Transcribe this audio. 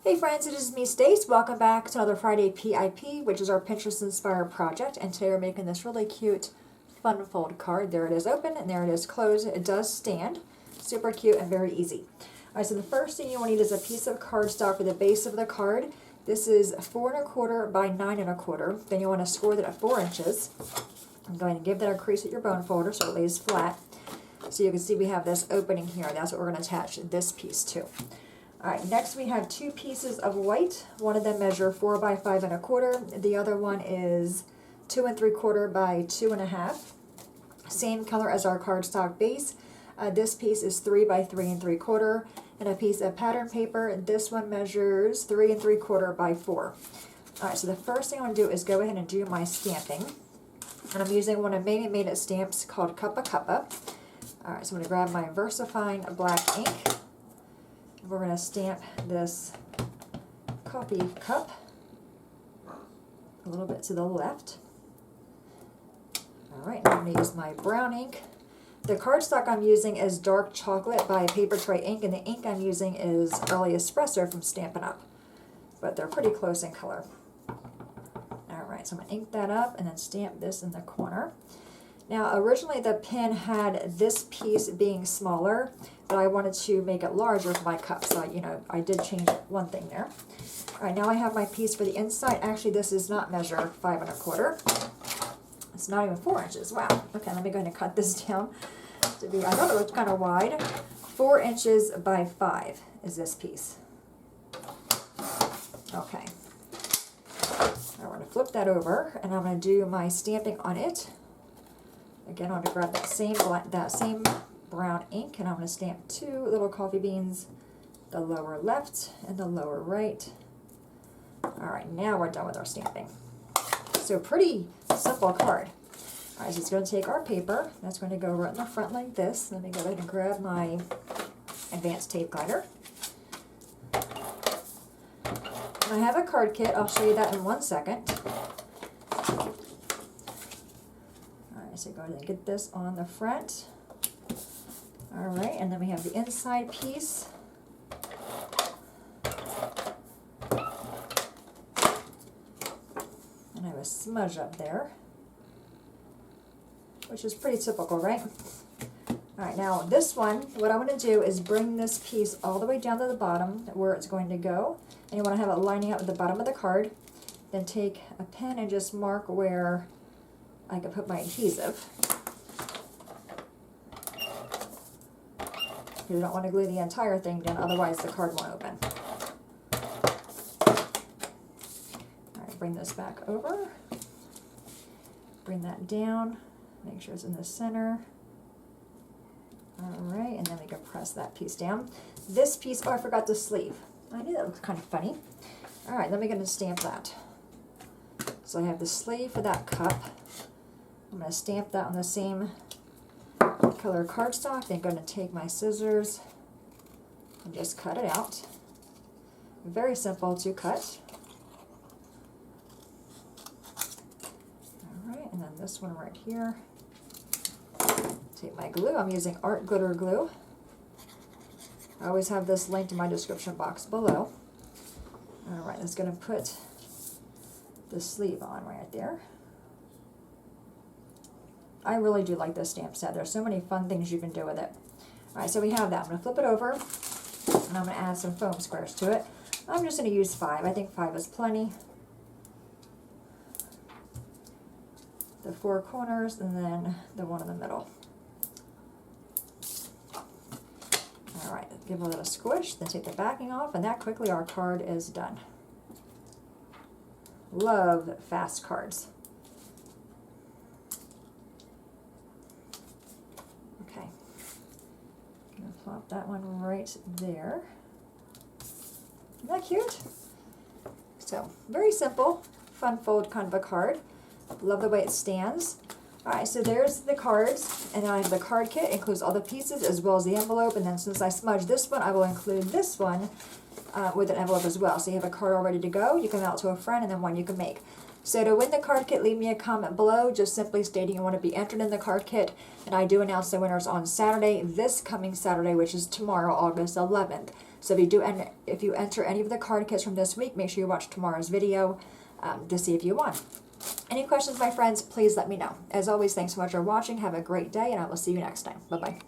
Hey friends, it is me, Stace. Welcome back to another Friday PIP, which is our Pinterest Inspired project. And today we're making this really cute fun fold card. There it is open and there it is closed. It does stand. Super cute and very easy. Alright, so the first thing you will need is a piece of cardstock for the base of the card. This is 4 1/4 by 9 1/4. Then you want to score that at 4 inches. I'm going to give that a crease at your bone folder so it lays flat. So you can see we have this opening here. That's what we're going to attach this piece to. Alright, next we have two pieces of white. One of them measure 4 by 5 1/4. The other one is 2 3/4 by 2 1/2. Same color as our cardstock base. This piece is 3 by 3 3/4. And a piece of pattern paper. This one measures 3 3/4 by 4. Alright, so the first thing I want to do is go ahead and do my stamping. And I'm using one of Made It stamps called Cuppa Cuppa. Alright, so I'm going to grab my VersaFine black ink. We're going to stamp this coffee cup a little bit to the left. Alright, I'm going to use my brown ink. The cardstock I'm using is Dark Chocolate by Paper Tray Ink, and the ink I'm using is Early Espresso from Stampin' Up. But they're pretty close in color. Alright, so I'm going to ink that up and then stamp this in the corner. Now, originally the pen had this piece being smaller, but I wanted to make it larger for my cup, so I did change one thing there. All right, now I have my piece for the inside. Actually, this does not measure 5 1/4. It's not even 4 inches. Wow. Okay, let me go ahead and cut this down to be. I thought it was kind of wide. 4 inches by 5 is this piece. Okay. I'm going to flip that over, and I'm going to do my stamping on it. Again, I'm going to grab that same brown ink, and I'm going to stamp two little coffee beans, the lower left and the lower right. Alright, now we're done with our stamping. So pretty simple card. Alright, so it's going to take our paper. That's going to go right in the front like this. Let me go ahead and grab my advanced tape glider. And I have a card kit. I'll show you that in 1 second. So go ahead and get this on the front. Alright, and then we have the inside piece. And I have a smudge up there, which is pretty typical, right? Alright, now this one, what I want to do is bring this piece all the way down to the bottom where it's going to go. And you want to have it lining up with the bottom of the card. Then take a pen and just mark where I can put my adhesive. You don't want to glue the entire thing down, otherwise the card won't open. Alright, bring this back over. Bring that down. Make sure it's in the center. Alright, and then we can press that piece down. This piece, oh, I forgot the sleeve. I knew that looked kind of funny. Alright, then we're going to stamp that. So I have the sleeve for that cup. I'm going to stamp that on the same color cardstock. Then I'm going to take my scissors and just cut it out. Very simple to cut. Alright, and then this one right here. Take my glue. I'm using Art Glitter Glue. I always have this linked in my description box below. Alright, that's going to put the sleeve on right there. I really do like this stamp set. There's so many fun things you can do with it. Alright, so we have that. I'm going to flip it over, and I'm going to add some foam squares to it. I'm just going to use 5. I think 5 is plenty. The 4 corners, and then the one in the middle. Alright, give it a little squish, then take the backing off, and that quickly our card is done. Love fast cards. Plop that one right there. Isn't that cute? So, very simple, fun fold kind of a card. Love the way it stands. Alright, so there's the cards, and then I have the card kit. It includes all the pieces as well as the envelope, and then since I smudged this one, I will include this one with an envelope as well. So you have a card all ready to go. You can mail it to a friend, and then one you can make. So to win the card kit, leave me a comment below, just simply stating you want to be entered in the card kit. And I do announce the winners on Saturday, this coming Saturday, which is tomorrow, August 11th. So if you enter any of the card kits from this week, make sure you watch tomorrow's video to see if you won. Any questions, my friends, please let me know. As always, thanks so much for watching. Have a great day, and I will see you next time. Bye-bye.